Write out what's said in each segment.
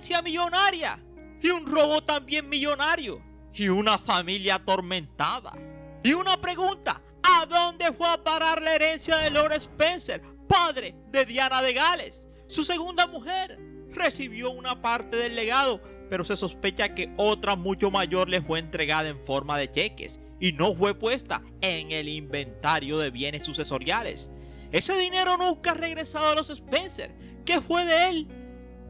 herencia millonaria y un robo también millonario y una familia atormentada. Y una pregunta: ¿a dónde fue a parar la herencia de Lord Spencer, padre de Diana de Gales? Su segunda mujer recibió una parte del legado, pero se sospecha que otra mucho mayor le fue entregada en forma de cheques y no fue puesta en el inventario de bienes sucesoriales. Ese dinero nunca ha regresado a los Spencer. ¿Qué fue de él?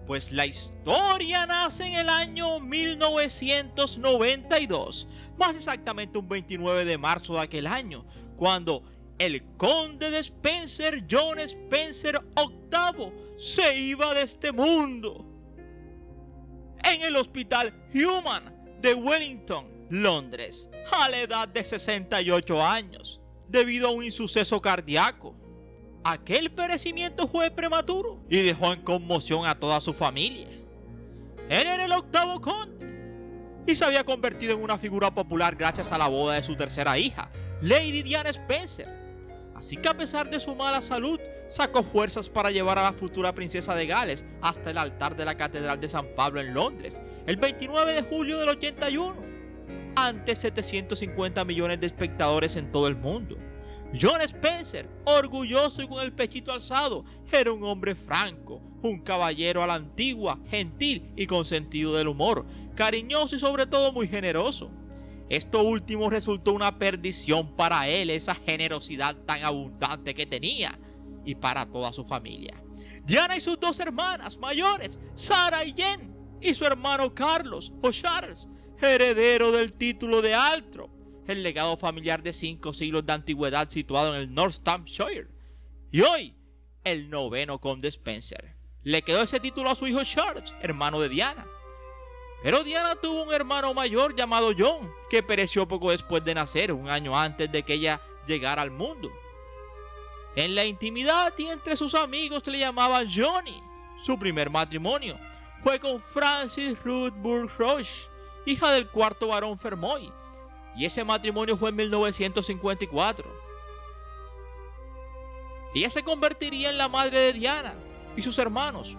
Pues la historia nace en el año 1992, más exactamente un 29 de marzo de aquel año, cuando el conde de Spencer, John Spencer VIII, se iba de este mundo en el Hospital Human de Wellington, Londres, a la edad de 68 años, debido a un insuceso cardíaco. Aquel perecimiento fue prematuro y dejó en conmoción a toda su familia. Él era el octavo conde y se había convertido en una figura popular gracias a la boda de su tercera hija, Lady Diana Spencer. Así que, a pesar de su mala salud, sacó fuerzas para llevar a la futura princesa de Gales hasta el altar de la Catedral de San Pablo en Londres, el 29 de julio del 81, ante 750 millones de espectadores en todo el mundo. John Spencer, orgulloso y con el pechito alzado, era un hombre franco, un caballero a la antigua, gentil y con sentido del humor, cariñoso y sobre todo muy generoso. Esto último resultó una perdición para él, esa generosidad tan abundante que tenía, y para toda su familia. Diana y sus dos hermanas mayores, Sarah y Jane, y su hermano Carlos o Charles, heredero del título de Althorp, el legado familiar de 5 siglos de antigüedad situado en el Northamptonshire, y hoy el noveno conde Spencer. Le quedó ese título a su hijo Charles, hermano de Diana. Pero Diana tuvo un hermano mayor llamado John, que pereció poco después de nacer, un año antes de que ella llegara al mundo. En la intimidad y entre sus amigos le llamaban Johnny. Su primer matrimonio fue con Frances Ruth Burke Roche, hija del cuarto barón Fermoy, y ese matrimonio fue en 1954. Ella se convertiría en la madre de Diana y sus hermanos.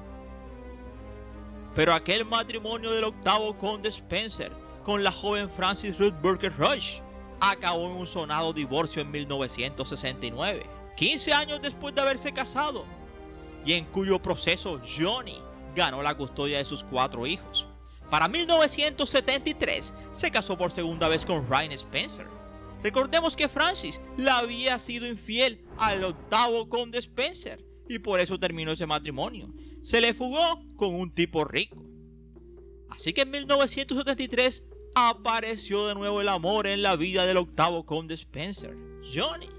Pero aquel matrimonio del octavo conde Spencer con la joven Frances Ruth Burke Roche acabó en un sonado divorcio en 1969, 15 años después de haberse casado, y en cuyo proceso Johnny ganó la custodia de sus 4 hijos. Para 1973 se casó por segunda vez con Ryan Spencer. Recordemos que Francis le había sido infiel al octavo conde Spencer y por eso terminó ese matrimonio. Se le fugó con un tipo rico. Así que en 1973 apareció de nuevo el amor en la vida del octavo conde Spencer, Johnny.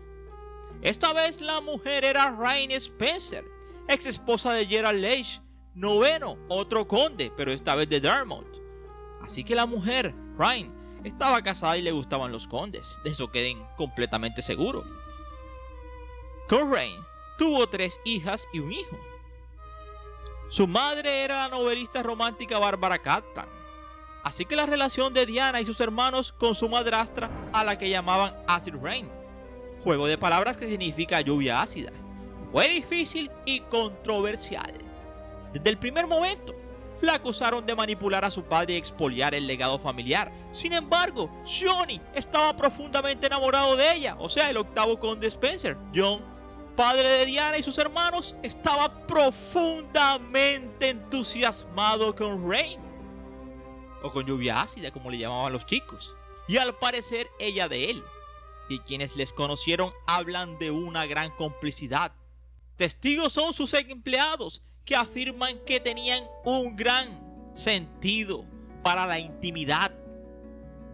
Esta vez la mujer era Ryan Spencer, ex esposa de Gerald Leach, noveno, otro conde, pero esta vez de Dartmouth. Así que la mujer, Ryan, estaba casada y le gustaban los condes, de eso queden completamente seguros. Con Ryan tuvo 3 hijas y un hijo. Su madre era la novelista romántica Barbara Cattan. Así que la relación de Diana y sus hermanos con su madrastra, a la que llamaban Acid Rain, juego de palabras que significa lluvia ácida, fue difícil y controversial. Desde el primer momento, la acusaron de manipular a su padre y expoliar el legado familiar. Sin embargo, Johnny estaba profundamente enamorado de ella, o sea, el octavo conde Spencer. John, padre de Diana y sus hermanos, estaba profundamente entusiasmado con Rain, o con lluvia ácida, como le llamaban los chicos, y al parecer ella de él. Y quienes les conocieron hablan de una gran complicidad. Testigos son sus empleados, que afirman que tenían un gran sentido para la intimidad,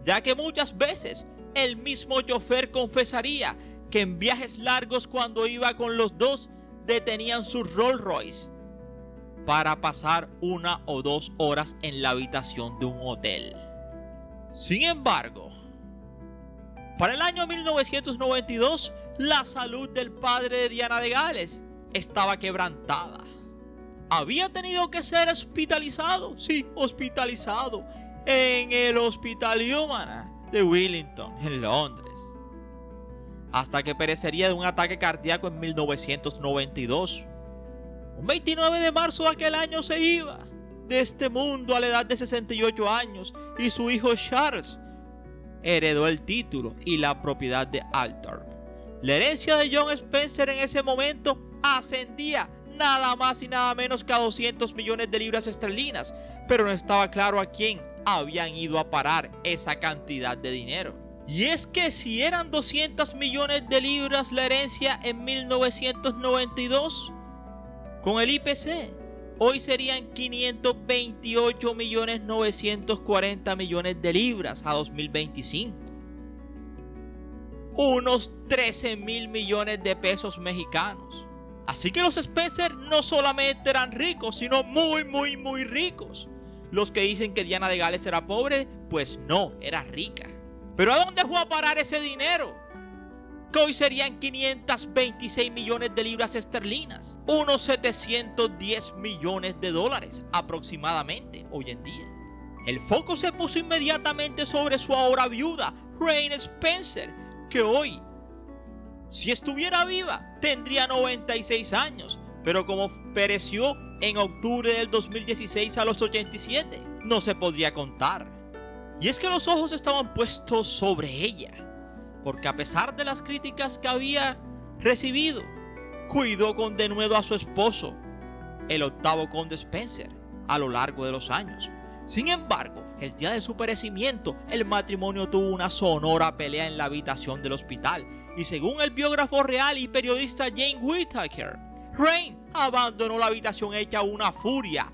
ya que muchas veces el mismo chofer confesaría que en viajes largos, cuando iba con los dos, detenían su Rolls Royce para pasar 1 o 2 horas en la habitación de un hotel. Sin embargo, para el año 1992, la salud del padre de Diana de Gales estaba quebrantada. Había tenido que ser hospitalizado, en el Hospital Human de Wellington, en Londres, hasta que perecería de un ataque cardíaco en 1992. Un 29 de marzo de aquel año se iba de este mundo a la edad de 68 años y su hijo Charles heredó el título y la propiedad de Althorp. La herencia de John Spencer en ese momento ascendía nada más y nada menos que a 200 millones de libras esterlinas, pero no estaba claro a quién habían ido a parar esa cantidad de dinero. Y es que si eran 200 millones de libras la herencia en 1992, con el IPC, hoy serían 528.940 millones de libras a 2025. Unos 13.000 millones de pesos mexicanos. Así que los Spencer no solamente eran ricos, sino muy ricos. Los que dicen que Diana de Gales era pobre, pues no, era rica. ¿Pero a dónde fue a parar ese dinero? Que hoy serían 526 millones de libras esterlinas, unos 710 millones de dólares aproximadamente hoy en día. El foco se puso inmediatamente sobre su ahora viuda, Rain Spencer, que hoy, si estuviera viva, tendría 96 años, pero como pereció en octubre del 2016 a los 87, no se podría contar. Y es que los ojos estaban puestos sobre ella, porque a pesar de las críticas que había recibido, cuidó con denuedo a su esposo, el octavo conde Spencer, a lo largo de los años. Sin embargo, el día de su perecimiento, el matrimonio tuvo una sonora pelea en la habitación del hospital, y según el biógrafo real y periodista Jane Whittaker, Rain abandonó la habitación hecha una furia,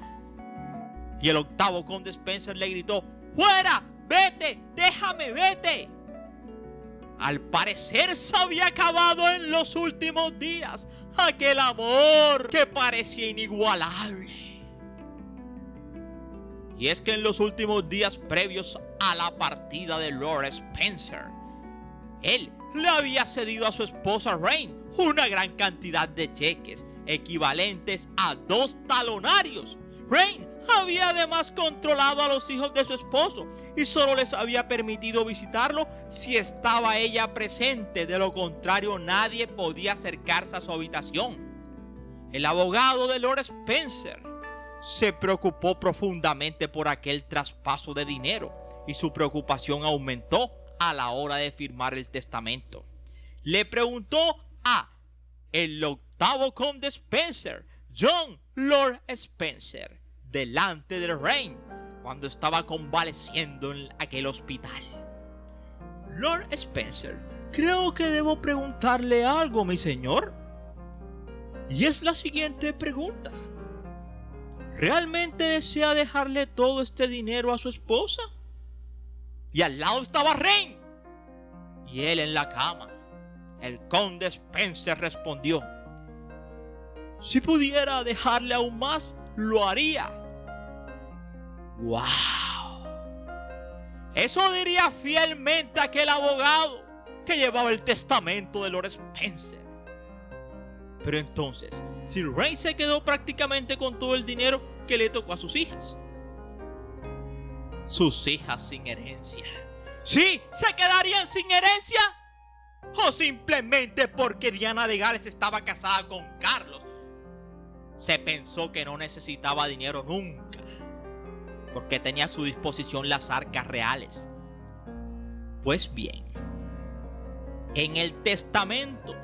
y el octavo conde Spencer le gritó: ¡Fuera! ¡Vete! ¡Déjame! ¡Vete! Al parecer se había acabado en los últimos días aquel amor que parecía inigualable. Y es que en los últimos días previos a la partida de Lord Spencer, él le había cedido a su esposa Rain una gran cantidad de cheques equivalentes a 2 talonarios. Rain había además controlado a los hijos de su esposo y solo les había permitido visitarlo si estaba ella presente. De lo contrario, nadie podía acercarse a su habitación. El abogado de Lord Spencer se preocupó profundamente por aquel traspaso de dinero y su preocupación aumentó a la hora de firmar el testamento. Le preguntó a el octavo conde Spencer, John Lord Spencer, delante de Rain, cuando estaba convaleciendo en aquel hospital: Lord Spencer, creo que debo preguntarle algo, mi señor. Y es la siguiente pregunta: ¿realmente desea dejarle todo este dinero a su esposa? Y al lado estaba Rain, y él en la cama. El conde Spencer respondió: si pudiera dejarle aún más, lo haría. ¡Wow! Eso diría fielmente aquel abogado que llevaba el testamento de Lord Spencer. Pero entonces, si Rain se quedó prácticamente con todo el dinero, ¿qué le tocó a sus hijas? Sus hijas sin herencia. ¿Sí? ¿Se quedarían sin herencia? ¿O simplemente porque Diana de Gales estaba casada con Carlos se pensó que no necesitaba dinero nunca, porque tenía a su disposición las arcas reales? Pues bien, en el testamento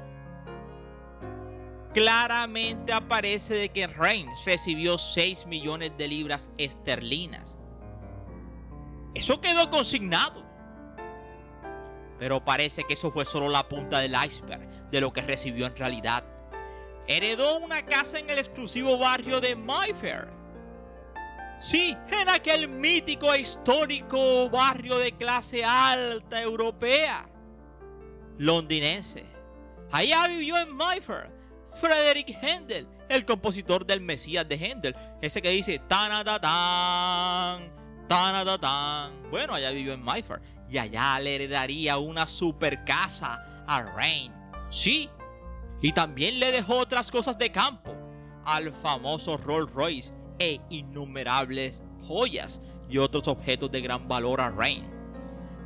claramente aparece de que Rain recibió 6 millones de libras esterlinas. Eso quedó consignado, pero parece que eso fue solo la punta del iceberg de lo que recibió en realidad. Heredó una casa en el exclusivo barrio de Mayfair. Sí, en aquel mítico e histórico barrio de clase alta europea londinense. Allá vivió en Mayfair Friedrich Händel, el compositor del Mesías de Händel, ese que dice tan, tan. Bueno, allá vivió en Mayfair y allá le heredaría una super casa a Rain. Sí. Y también le dejó otras cosas de campo, al famoso Rolls Royce e innumerables joyas y otros objetos de gran valor a Rain.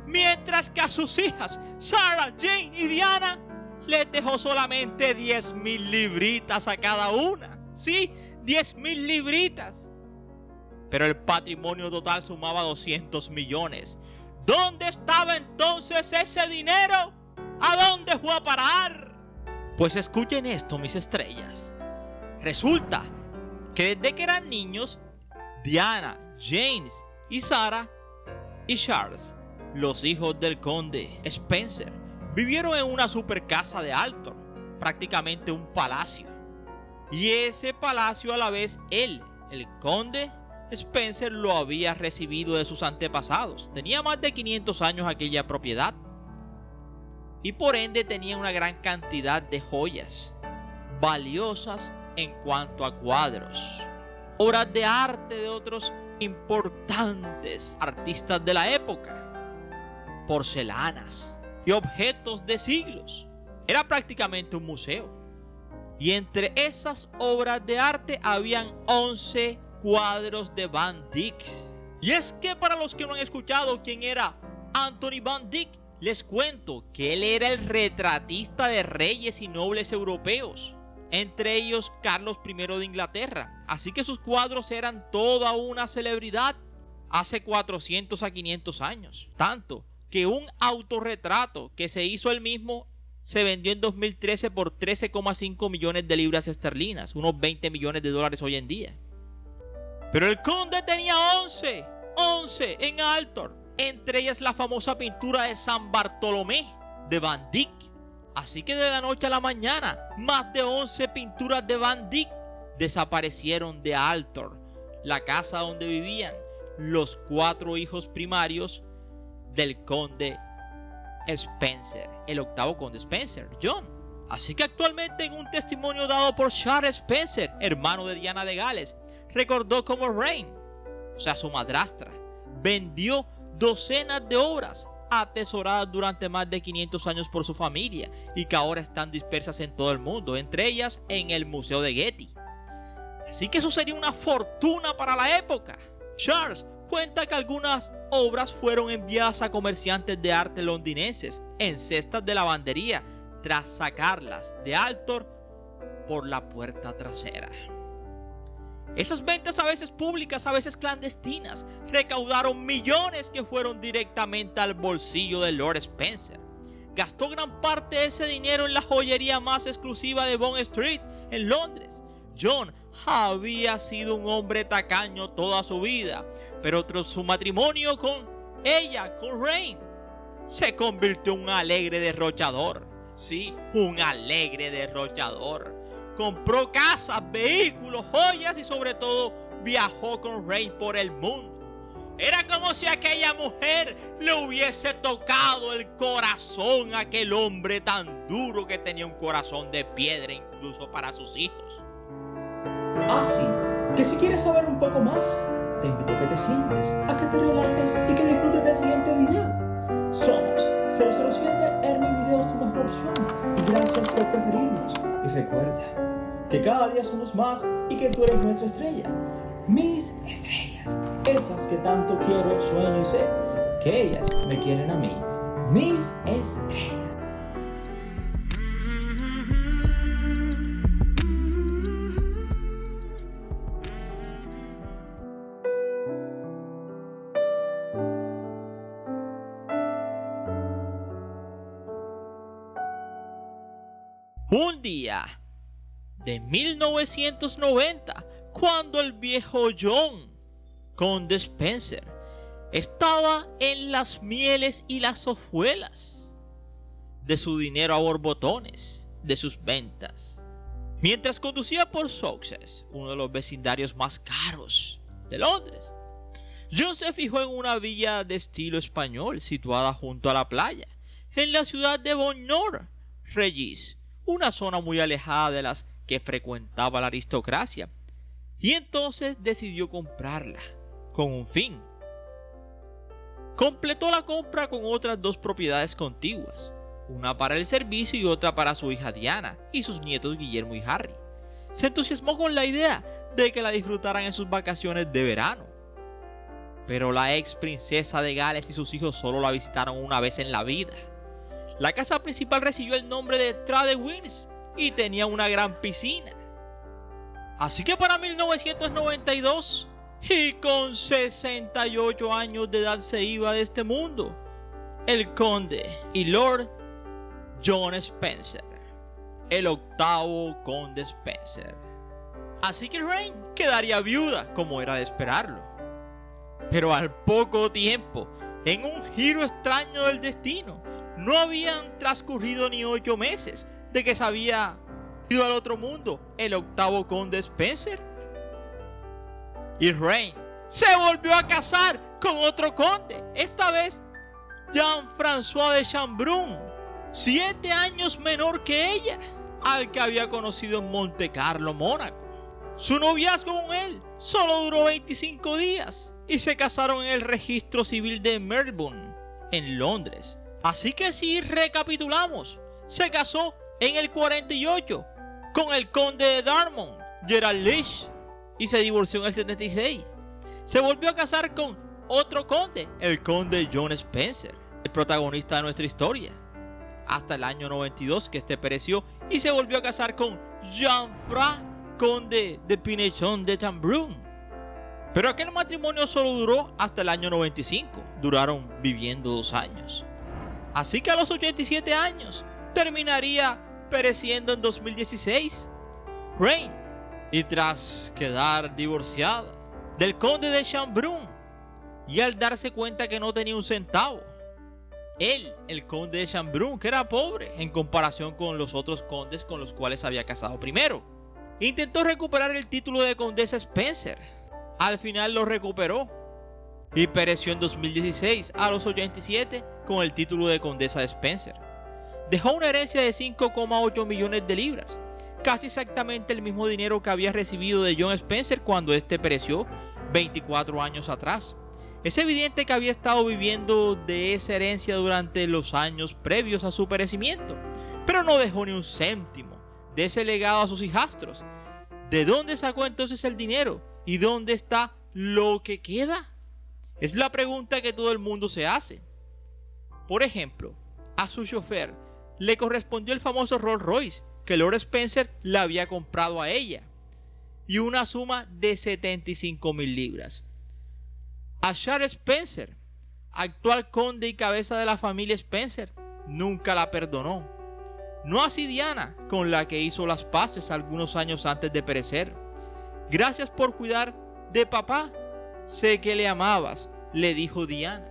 Mientras que a sus hijas, Sarah, Jane y Diana, les dejó solamente 10,000 libritas a cada una. Sí, 10,000 libritas. pero el patrimonio total sumaba 200 millones. ¿Dónde estaba entonces ese dinero? ¿A dónde fue a parar? Pues escuchen esto, mis estrellas. Resulta que desde que eran niños, Diana, James y Sarah y Charles, los hijos del conde Spencer, vivieron en una super casa de Alton, prácticamente un palacio. Y ese palacio a la vez él, el conde Spencer, lo había recibido de sus antepasados. Tenía más de 500 años aquella propiedad. Y por ende tenía una gran cantidad de joyas valiosas en cuanto a cuadros, obras de arte de otros importantes artistas de la época, porcelanas y objetos de siglos. Era prácticamente un museo. Y entre esas obras de arte habían 11 cuadros de Van Dyck. Y es que para los que no han escuchado quién era Anthony Van Dyck, les cuento que él era el retratista de reyes y nobles europeos, entre ellos Carlos I de Inglaterra. Así que sus cuadros eran toda una celebridad hace 400 a 500 años. Tanto que un autorretrato que se hizo él mismo se vendió en 2013 por 13,5 millones de libras esterlinas, unos 20 millones de dólares hoy en día. Pero el conde tenía 11 en Alton. Entre ellas la famosa pintura de San Bartolomé de Van Dyck. Así que de la noche a la mañana, más de 11 pinturas de Van Dyck desaparecieron de Alton, la casa donde vivían los 4 hijos primarios del conde Spencer, el octavo conde Spencer, John. Así que actualmente, en un testimonio dado por Charles Spencer, hermano de Diana de Gales, recordó cómo Reine, o sea su madrastra, vendió docenas de obras atesoradas durante más de 500 años por su familia y que ahora están dispersas en todo el mundo, entre ellas en el Museo de Getty. Así que eso sería una fortuna para la época. Charles cuenta que algunas obras fueron enviadas a comerciantes de arte londinenses en cestas de lavandería tras sacarlas de Alton por la puerta trasera. Esas ventas, a veces públicas, a veces clandestinas, recaudaron millones que fueron directamente al bolsillo de Lord Spencer. Gastó gran parte de ese dinero en la joyería más exclusiva de Bond Street, en Londres. John había sido un hombre tacaño toda su vida, pero tras su matrimonio con ella, con Reine, se convirtió en un alegre derrochador. Sí, un alegre derrochador. Compró casas, vehículos, joyas y sobre todo viajó con Reine por el mundo. Era como si aquella mujer le hubiese tocado el corazón a aquel hombre tan duro que tenía un corazón de piedra incluso para sus hijos. Así que si quieres saber un poco más, te invito a que te sientes, a que te relajes y que disfrutes del siguiente video. Somos 007 Ernie Videos, tu mejor opción. Y gracias por preferirnos. Y recuerda que cada día somos más y que tú eres nuestra estrella. Mis estrellas, esas que tanto quiero, sueño y sé que ellas me quieren a mí. Mis estrellas. Un día de 1990, cuando el viejo John, conde Spencer, estaba en las mieles y las hojuelas de su dinero a borbotones, de sus ventas, mientras conducía por Sussex, uno de los vecindarios más caros de Londres, John se fijó en una villa de estilo español situada junto a la playa, en la ciudad de Bognor-Regis, una zona muy alejada de las que frecuentaba la aristocracia, y entonces decidió comprarla con un fin. Completó la compra con otras 2 propiedades contiguas, una para el servicio y otra para su hija Diana y sus nietos Guillermo y Harry. Se entusiasmó con la idea de que la disfrutaran en sus vacaciones de verano, pero la ex princesa de Gales y sus hijos solo la visitaron una vez en la vida. La casa principal recibió el nombre de Tradewinds y tenía una gran piscina. Así que para 1992, y con 68 años de edad se iba de este mundo. El conde y Lord John Spencer, el octavo conde Spencer. Así que Reign quedaría viuda, como era de esperarlo. Pero al poco tiempo, en un giro extraño del destino, no habían transcurrido ni 8 meses de que se había ido al otro mundo el octavo conde Spencer. Y Reign se volvió a casar con otro conde, esta vez Jean-François de Chambrun, 7 años menor que ella, al que había conocido en Montecarlo, Mónaco. Su noviazgo con él solo duró 25 días y se casaron en el registro civil de Melbourne, en Londres. Así que si recapitulamos, se casó en el 48 con el conde de Dartmouth, Gerald Leach, y se divorció en el 76. Se volvió a casar con otro conde, el conde John Spencer, el protagonista de nuestra historia, hasta el año 92 que este pereció, y se volvió a casar con Jean-François, conde de Pinechon de Chambrun. Pero aquel matrimonio solo duró hasta el año 95, duraron viviendo 2 años. Así que a los 87 años terminaría pereciendo en 2016 Reign, y tras quedar divorciada del conde de Chambrun, y al darse cuenta que no tenía un centavo, él, el conde de Chambrun, que era pobre en comparación con los otros condes con los cuales había casado primero, intentó recuperar el título de condesa Spencer. Al final lo recuperó y pereció en 2016 a los 87 con el título de condesa de Spencer. Dejó una herencia de 5,8 millones de libras, casi exactamente el mismo dinero que había recibido de John Spencer cuando este pereció 24 años atrás. Es evidente que había estado viviendo de esa herencia durante los años previos a su perecimiento, pero no dejó ni un céntimo de ese legado a sus hijastros. ¿De dónde sacó entonces el dinero? ¿Y dónde está lo que queda? Es la pregunta que todo el mundo se hace. Por ejemplo, a su chofer le correspondió el famoso Rolls Royce que Lord Spencer le había comprado a ella, y una suma de 75,000 libras. A Charles Spencer, actual conde y cabeza de la familia Spencer, nunca la perdonó. No así Diana, con la que hizo las paces algunos años antes de perecer. Gracias por cuidar de papá, sé que le amabas, le dijo Diana.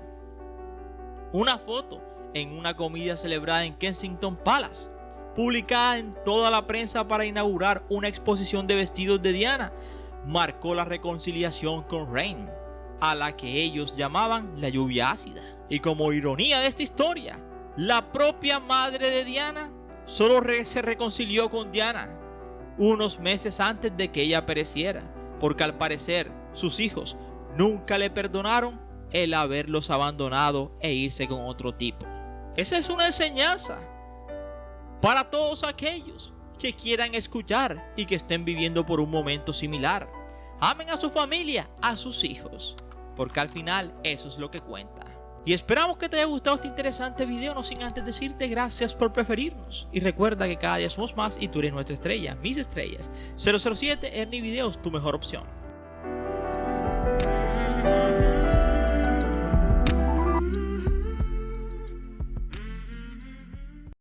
Una foto en una comida celebrada en Kensington Palace, publicada en toda la prensa para inaugurar una exposición de vestidos de Diana, marcó la reconciliación con Reign, a la que ellos llamaban la lluvia ácida. Y como ironía de esta historia, la propia madre de Diana solo se reconcilió con Diana unos meses antes de que ella pereciera, porque al parecer sus hijos nunca le perdonaron el haberlos abandonado e irse con otro tipo. Esa es una enseñanza para todos aquellos que quieran escuchar y que estén viviendo por un momento similar. Amen a su familia, a sus hijos, porque al final eso es lo que cuenta. Y esperamos que te haya gustado este interesante video, no sin antes decirte gracias por preferirnos. Y recuerda que cada día somos más y tú eres nuestra estrella, mis estrellas. 007 Ernie Videos, tu mejor opción.